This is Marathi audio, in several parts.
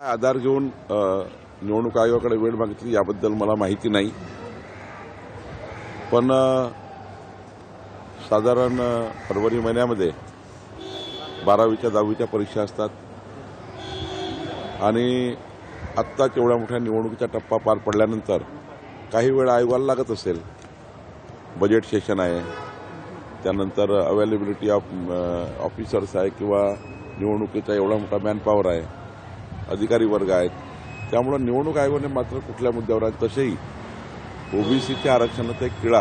आधार घेऊन निवडणूक आयोगाकडे वेळ मागितली याबद्दल मला माहिती नाही, पण साधारण फरवरी महिन्यामध्ये 12वीच्या 10वीच्या परीक्षा असतात आणि आत्ताच एवढ्या मोठ्या निवडणुकीचा टप्पा पार पडल्यानंतर काही वेळ आयोगाला लागत असेल. बजेट सेशन आहे, त्यानंतर अवेलेबिलिटी ऑफ ऑफिसर्स आहे किंवा निवडणुकीचा एवढा मोठा मॅनपॉवर आहे, अधिकारी वर्ग आहेत. त्यामुळे निवडणूक आयोगाने मात्र कुठल्या मुद्द्यावर आहे तसेही ओबीसीच्या आरक्षणाचा एक किळा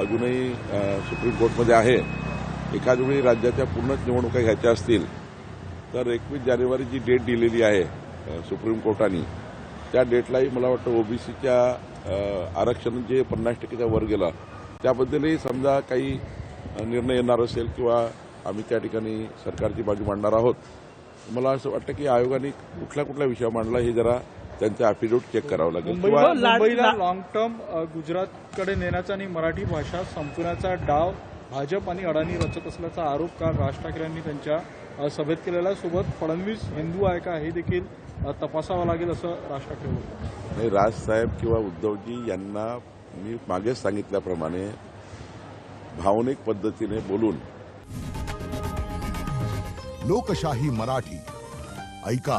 अजूनही सुप्रीम कोर्टमध्ये आहे. एखाद्या वेळी राज्याच्या पूर्णच निवडणुका घ्यायच्या असतील तर 21 जानेवारी जी डेट दिलेली आहे सुप्रीम कोर्टाने, त्या डेटलाही मला वाटतं ओबीसीच्या आरक्षण जे 50% वर गेलं त्याबद्दलही समजा काही निर्णय येणार असेल किंवा आम्ही त्या ठिकाणी सरकारची बाजू मांडणार आहोत. मला असं वाटतं की आयोगाने कुठल्या विषय मांडला हे जरा त्यांचं अॅफिडेव्हिट चेक करावं लागेल. मुंबईला लॉंग टर्म गुजरातकडे नेण्याचा आणि मराठी भाषा संपवण्याचा डाव भाजप आणि अडाणी रचत असल्याचा आरोप काल राज ठाकरे यांनी त्यांच्या सभेत केलेला. सोबत फडणवीस हिंदू आहे का हे देखील तपासावं लागेल असं राज ठाकरे बोलतात. नाही, राजसाहेब किंवा उद्धवजी यांना मी मागेच सांगितल्याप्रमाणे भावनिक पद्धतीने बोलून लोकशाही मराठी ऐका,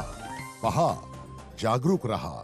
पहा, जागरूक रहा.